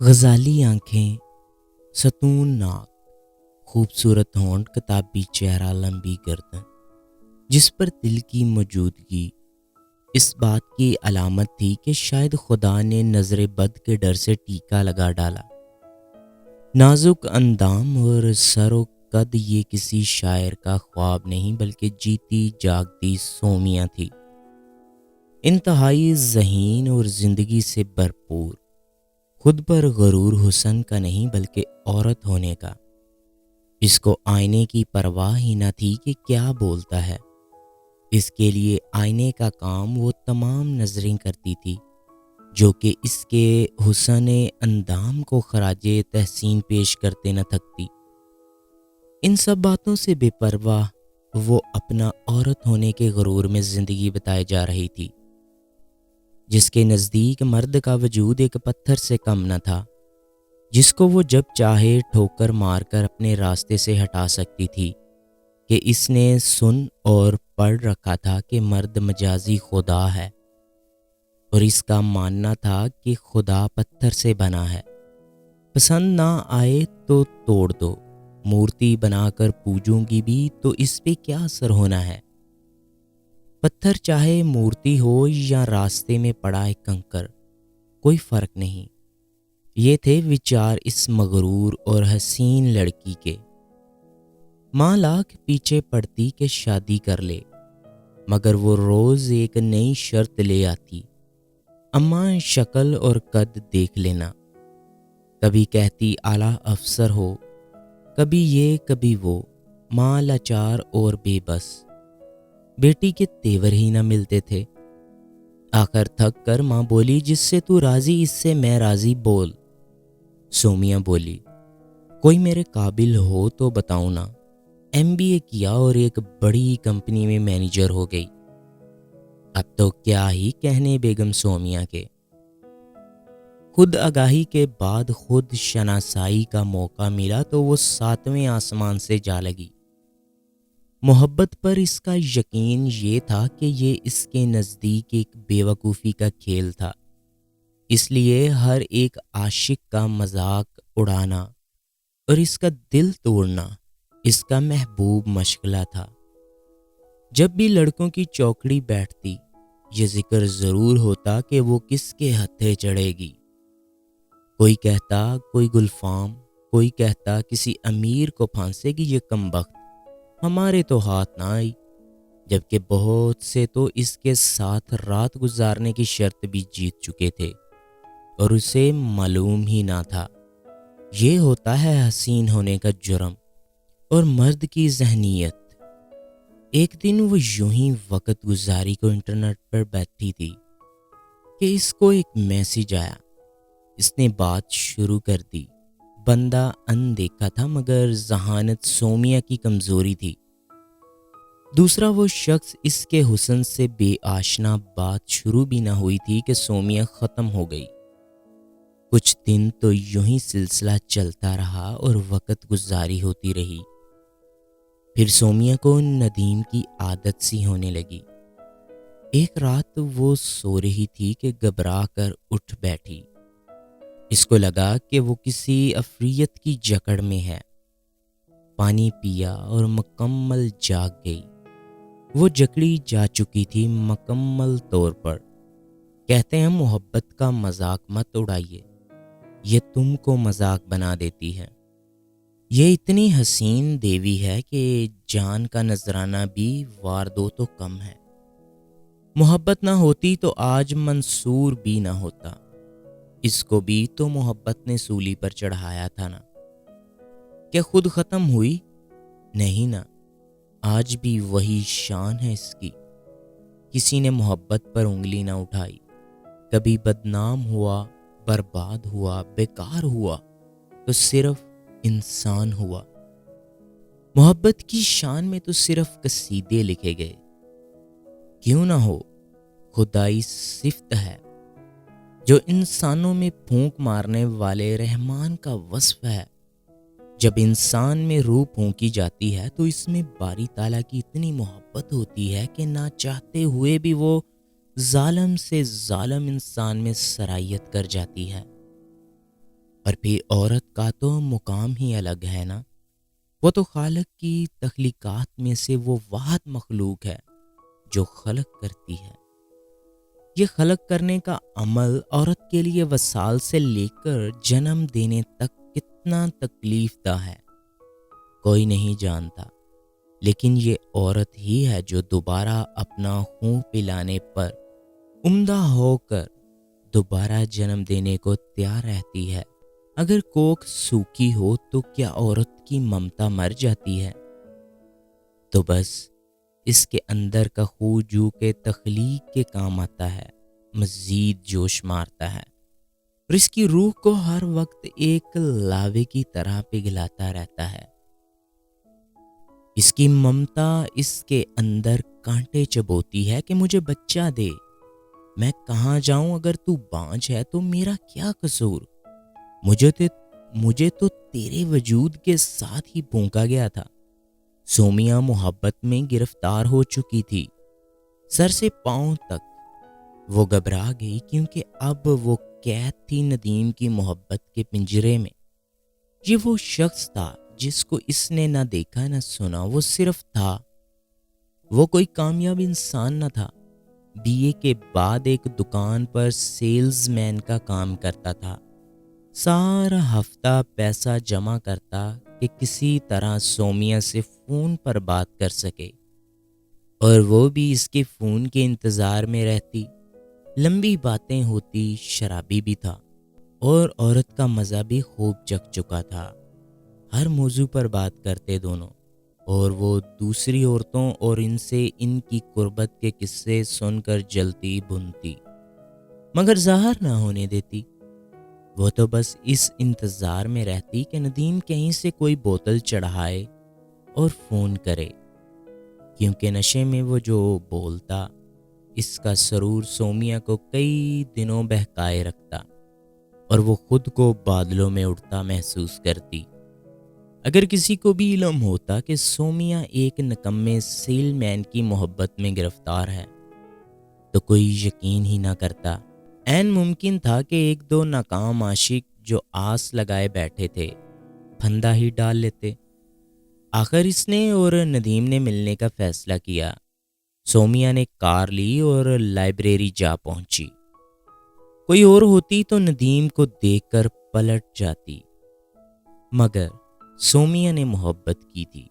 غزالی آنکھیں، ستون ناک، خوبصورت ہونٹ، کتابی چہرہ، لمبی گردن، جس پر دل کی موجودگی اس بات کی علامت تھی کہ شاید خدا نے نظر بد کے ڈر سے ٹیکا لگا ڈالا۔ نازک اندام اور سر و قد یہ کسی شاعر کا خواب نہیں بلکہ جیتی جاگتی سومیا تھی، انتہائی ذہین اور زندگی سے بھرپور، خود پر غرور حسن کا نہیں بلکہ عورت ہونے کا۔ اس کو آئینے کی پرواہ ہی نہ تھی کہ کیا بولتا ہے، اس کے لیے آئینے کا کام وہ تمام نظریں کرتی تھی جو کہ اس کے حسن اندام کو خراج تحسین پیش کرتے نہ تھکتی۔ ان سب باتوں سے بے پرواہ وہ اپنا عورت ہونے کے غرور میں زندگی بتائے جا رہی تھی، جس کے نزدیک مرد کا وجود ایک پتھر سے کم نہ تھا، جس کو وہ جب چاہے ٹھوکر مار کر اپنے راستے سے ہٹا سکتی تھی، کہ اس نے سن اور پڑھ رکھا تھا کہ مرد مجازی خدا ہے، اور اس کا ماننا تھا کہ خدا پتھر سے بنا ہے، پسند نہ آئے تو توڑ دو، مورتی بنا کر پوجوں گی بھی تو اس پہ کیا اثر ہونا ہے، پتھر چاہے مورتی ہو یا راستے میں پڑا ایک کنکر، کوئی فرق نہیں۔ یہ تھے وچار اس مغرور اور حسین لڑکی کے۔ ماں لاکھ پیچھے پڑتی کہ شادی کر لے، مگر وہ روز ایک نئی شرط لے آتی، اماں شکل اور قد دیکھ لینا۔ کبھی کہتی اعلیٰ افسر ہو، کبھی یہ کبھی وہ، ماں لاچار اور بے بس، بیٹی کے تیور ہی نہ ملتے تھے۔ آخر تھک کر ماں بولی، جس سے تو راضی اس سے میں راضی، بول۔ سومیا بولی، کوئی میرے قابل ہو تو بتاؤں نا۔ MBA کیا اور ایک بڑی کمپنی میں مینیجر ہو گئی۔ اب تو کیا ہی کہنے بیگم سومیا کے۔ خود آگاہی کے بعد خود شناسائی کا موقع ملا تو وہ 7ویں آسمان سے جا لگی۔ محبت پر اس کا یقین یہ تھا کہ یہ اس کے نزدیک ایک بے وقوفی کا کھیل تھا، اس لیے ہر ایک عاشق کا مذاق اڑانا اور اس کا دل توڑنا اس کا محبوب مشغلہ تھا۔ جب بھی لڑکوں کی چوکڑی بیٹھتی، یہ ذکر ضرور ہوتا کہ وہ کس کے ہتھے چڑھے گی۔ کوئی کہتا کوئی گلفام، کوئی کہتا کسی امیر کو پھانسے گی یہ کمبخت، ہمارے تو ہاتھ نہ آئی، جبکہ بہت سے تو اس کے ساتھ رات گزارنے کی شرط بھی جیت چکے تھے اور اسے معلوم ہی نہ تھا۔ یہ ہوتا ہے حسین ہونے کا جرم اور مرد کی ذہنیت۔ ایک دن وہ یوں ہی وقت گزاری کو انٹرنیٹ پر بیٹھی تھی کہ اس کو ایک میسیج آیا۔ اس نے بات شروع کر دی۔ بندہ ان دیکھا تھا مگر ذہانت سومیا کی کمزوری تھی۔ دوسرا وہ شخص اس کے حسن سے بے آشنا، بات شروع بھی نہ ہوئی تھی کہ سومیا ختم ہو گئی۔ کچھ دن تو یوں ہی سلسلہ چلتا رہا اور وقت گزاری ہوتی رہی۔ پھر سومیا کو ندیم کی عادت سی ہونے لگی۔ ایک رات وہ سو رہی تھی کہ گھبرا کر اٹھ بیٹھی۔ اس کو لگا کہ وہ کسی عفریت کی جکڑ میں ہے۔ پانی پیا اور مکمل جاگ گئی۔ وہ جکڑی جا چکی تھی مکمل طور پر۔ کہتے ہیں محبت کا مذاق مت اڑائیے، یہ تم کو مذاق بنا دیتی ہے۔ یہ اتنی حسین دیوی ہے کہ جان کا نذرانہ بھی وار دو تو کم ہے۔ محبت نہ ہوتی تو آج منصور بھی نہ ہوتا، اس کو بھی تو محبت نے سولی پر چڑھایا تھا نا۔ کیا خود ختم ہوئی؟ نہیں نا، آج بھی وہی شان ہے اس کی۔ کسی نے محبت پر انگلی نہ اٹھائی، کبھی بدنام ہوا، برباد ہوا، بیکار ہوا تو صرف انسان ہوا۔ محبت کی شان میں تو صرف قصیدے لکھے گئے۔ کیوں نہ ہو، خدائی صفت ہے جو انسانوں میں پھونک مارنے والے رحمان کا وصف ہے۔ جب انسان میں روح پھونکی جاتی ہے تو اس میں باری تعالیٰ کی اتنی محبت ہوتی ہے کہ نہ چاہتے ہوئے بھی وہ ظالم سے ظالم انسان میں سرایت کر جاتی ہے۔ اور پھر عورت کا تو مقام ہی الگ ہے نا۔ وہ تو خالق کی تخلیقات میں سے وہ واحد مخلوق ہے جو خلق کرتی ہے۔ یہ خلق کرنے کا عمل عورت کے لیے وصال سے لے کر جنم دینے تک کتنا تکلیف دہ ہے، کوئی نہیں جانتا، لیکن یہ عورت ہی ہے جو دوبارہ اپنا خون پلانے پر عمدہ ہو کر دوبارہ جنم دینے کو تیار رہتی ہے۔ اگر کوکھ سوکھی ہو تو کیا عورت کی ممتا مر جاتی ہے؟ تو بس اس کے اندر کا خون جو کہ تخلیق کے کام آتا ہے، مزید جوش مارتا ہے اور اس کی روح کو ہر وقت ایک لاوے کی طرح پگھلاتا رہتا ہے۔ اس کی ممتا اس کے اندر کانٹے چبوتی ہے کہ مجھے بچہ دے، میں کہاں جاؤں؟ اگر تو بانجھ ہے تو میرا کیا قصور؟ مجھے تو تیرے وجود کے ساتھ ہی پھونکا گیا تھا۔ سومیا محبت میں گرفتار ہو چکی تھی، سر سے پاؤں تک وہ گھبرا گئی، کیونکہ اب وہ قید تھی ندیم کی محبت کے پنجرے میں۔ یہ وہ شخص تھا جس کو اس نے نہ دیکھا نہ سنا، وہ صرف تھا۔ وہ کوئی کامیاب انسان نہ تھا، بی اے کے بعد ایک دکان پر سیلز مین کا کام کرتا تھا، سارا ہفتہ پیسہ جمع کرتا کہ کسی طرح سومیا سے فون پر بات کر سکے، اور وہ بھی اس کے فون کے انتظار میں رہتی۔ لمبی باتیں ہوتی، شرابی بھی تھا اور عورت کا مزہ بھی خوب چکھ چکا تھا۔ ہر موضوع پر بات کرتے دونوں، اور وہ دوسری عورتوں اور ان سے ان کی قربت کے قصے سن کر جلتی بھنتی، مگر ظاہر نہ ہونے دیتی۔ وہ تو بس اس انتظار میں رہتی کہ ندیم کہیں سے کوئی بوتل چڑھائے اور فون کرے، کیونکہ نشے میں وہ جو بولتا، اس کا سرور سومیا کو کئی دنوں بہکائے رکھتا اور وہ خود کو بادلوں میں اڑتا محسوس کرتی۔ اگر کسی کو بھی علم ہوتا کہ سومیا ایک نکمے سیل مین کی محبت میں گرفتار ہے تو کوئی یقین ہی نہ کرتا۔ عین ممکن تھا کہ ایک دو ناکام عاشق جو آس لگائے بیٹھے تھے پھندا ہی ڈال لیتے۔ آخر اس نے اور ندیم نے ملنے کا فیصلہ کیا۔ سومیا نے کار لی اور لائبریری جا پہنچی۔ کوئی اور ہوتی تو ندیم کو دیکھ کر پلٹ جاتی، مگر سومیا نے محبت کی تھی،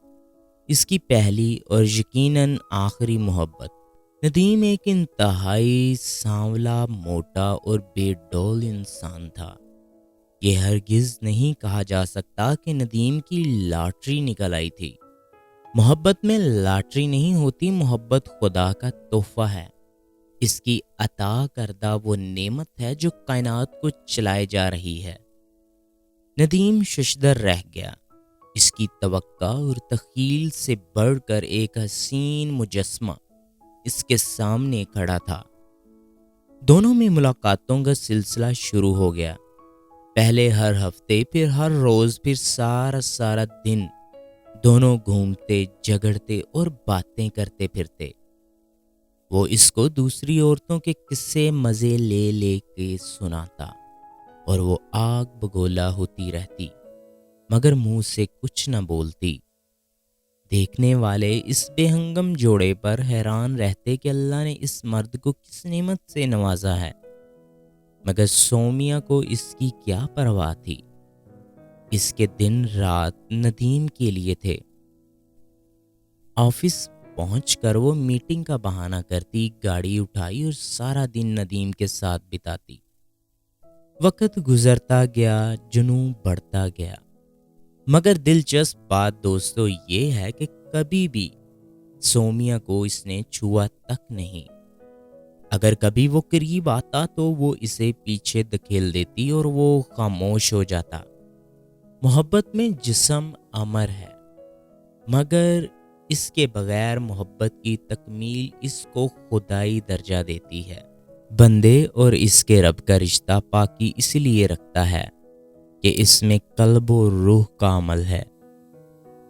اس کی پہلی اور یقیناً آخری محبت۔ ندیم ایک انتہائی سانولا، موٹا اور بے ڈول انسان تھا۔ یہ ہرگز نہیں کہا جا سکتا کہ ندیم کی لاٹری نکل آئی تھی۔ محبت میں لاٹری نہیں ہوتی، محبت خدا کا تحفہ ہے، اس کی عطا کردہ وہ نعمت ہے جو کائنات کو چلائے جا رہی ہے۔ ندیم ششدر رہ گیا، اس کی توقع اور تخیل سے بڑھ کر ایک حسین مجسمہ اس کے سامنے کھڑا تھا۔ دونوں میں ملاقاتوں کا سلسلہ شروع ہو گیا، پہلے ہر ہفتے، پھر ہر روز، پھر سارا دن دونوں گھومتے، جھگڑتے اور باتیں کرتے پھرتے۔ وہ اس کو دوسری عورتوں کے قصے مزے لے لے کے سناتا اور وہ آگ بگولا ہوتی رہتی، مگر منہ سے کچھ نہ بولتی۔ دیکھنے والے اس بے ہنگم جوڑے پر حیران رہتے کہ اللہ نے اس مرد کو کس نعمت سے نوازا ہے، مگر سومیا کو اس کی کیا پرواہ تھی؟ اس کے دن رات ندیم کے لیے تھے۔ آفس پہنچ کر وہ میٹنگ کا بہانہ کرتی، گاڑی اٹھائی اور سارا دن ندیم کے ساتھ بتاتی۔ وقت گزرتا گیا، جنون بڑھتا گیا، مگر دلچسپ بات دوستو یہ ہے کہ کبھی بھی سومیا کو اس نے چھوا تک نہیں۔ اگر کبھی وہ قریب آتا تو وہ اسے پیچھے دھکیل دیتی اور وہ خاموش ہو جاتا۔ محبت میں جسم امر ہے، مگر اس کے بغیر محبت کی تکمیل اس کو خدائی درجہ دیتی ہے۔ بندے اور اس کے رب کا رشتہ پاکی اس لیے رکھتا ہے کہ اس میں قلب و روح کا عمل ہے۔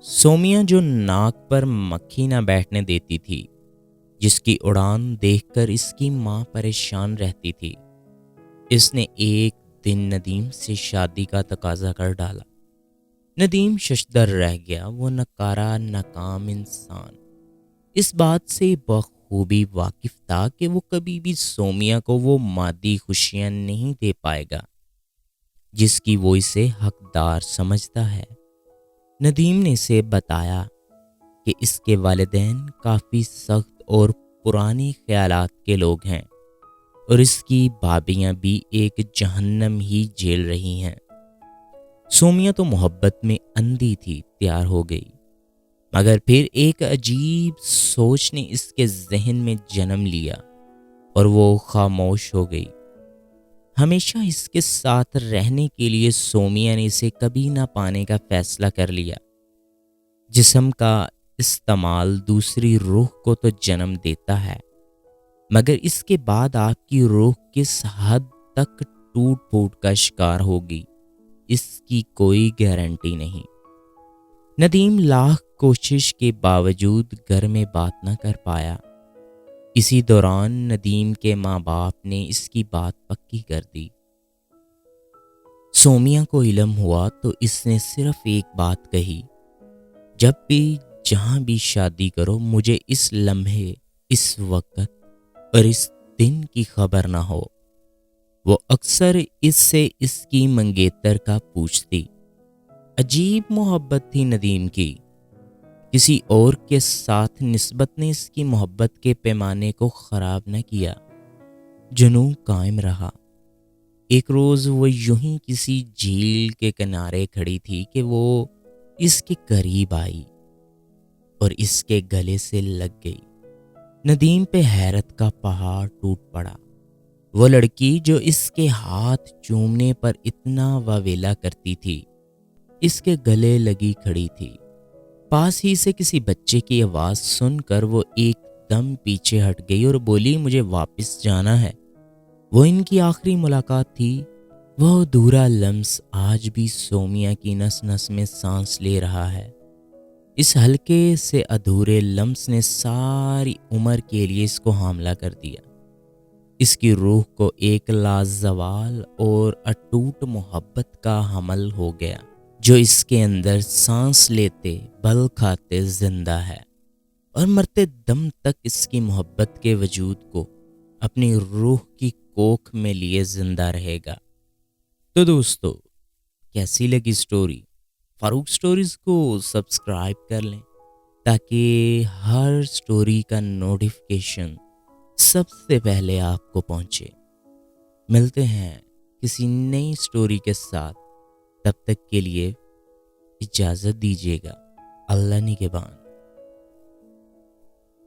سومیا جو ناک پر مکھی نہ بیٹھنے دیتی تھی، جس کی اڑان دیکھ کر اس کی ماں پریشان رہتی تھی، اس نے ایک دن ندیم سے شادی کا تقاضا کر ڈالا۔ ندیم ششدر رہ گیا، وہ ناکارہ ناکام انسان اس بات سے بخوبی واقف تھا کہ وہ کبھی بھی سومیا کو وہ مادی خوشیاں نہیں دے پائے گا جس کی وہ اسے حقدار سمجھتا ہے۔ ندیم نے اسے بتایا کہ اس کے والدین کافی سخت اور پرانے خیالات کے لوگ ہیں اور اس کی بھابیاں بھی ایک جہنم ہی جھیل رہی ہیں۔ سومیا تو محبت میں اندھی تھی، تیار ہو گئی، مگر پھر ایک عجیب سوچ نے اس کے ذہن میں جنم لیا اور وہ خاموش ہو گئی۔ ہمیشہ اس کے ساتھ رہنے کے لیے سومیا نے اسے کبھی نہ پانے کا فیصلہ کر لیا۔ جسم کا استعمال دوسری روح کو تو جنم دیتا ہے، مگر اس کے بعد آپ کی روح کس حد تک ٹوٹ پھوٹ کا شکار ہوگی اس کی کوئی گارنٹی نہیں۔ ندیم لاکھ کوشش کے باوجود گھر میں بات نہ کر پایا۔ اسی دوران ندیم کے ماں باپ نے اس کی بات پکی کر دی۔ سومیا کو علم ہوا تو اس نے صرف ایک بات کہی، جب بھی جہاں بھی شادی کرو مجھے اس لمحے، اس وقت اور اس دن کی خبر نہ ہو۔ وہ اکثر اس سے اس کی منگیتر کا پوچھتی۔ عجیب محبت تھی ندیم کی، کسی اور کے ساتھ نسبت نے اس کی محبت کے پیمانے کو خراب نہ کیا، جنوں قائم رہا۔ ایک روز وہ یوں ہی کسی جھیل کے کنارے کھڑی تھی کہ وہ اس کے قریب آئی اور اس کے گلے سے لگ گئی۔ ندیم پہ حیرت کا پہاڑ ٹوٹ پڑا۔ وہ لڑکی جو اس کے ہاتھ چومنے پر اتنا واویلا کرتی تھی، اس کے گلے لگی کھڑی تھی۔ پاس ہی سے کسی بچے کی آواز سن کر وہ ایک دم پیچھے ہٹ گئی اور بولی، مجھے واپس جانا ہے۔ وہ ان کی آخری ملاقات تھی۔ وہ ادھورا لمس آج بھی سومیا کی نس نس میں سانس لے رہا ہے۔ اس ہلکے سے ادھورے لمس نے ساری عمر کے لیے اس کو حاملہ کر دیا۔ اس کی روح کو ایک لازوال اور اٹوٹ محبت کا حمل ہو گیا جو اس کے اندر سانس لیتے، بل کھاتے زندہ ہے اور مرتے دم تک اس کی محبت کے وجود کو اپنی روح کی کوکھ میں لیے زندہ رہے گا۔ تو دوستو، کیسی لگی سٹوری؟ فاروق سٹوریز کو سبسکرائب کر لیں تاکہ ہر سٹوری کا نوٹیفیکیشن سب سے پہلے آپ کو پہنچے۔ ملتے ہیں کسی نئی سٹوری کے ساتھ، تب تک کے لیے اجازت دیجیے گا۔ اللہ نگہبان۔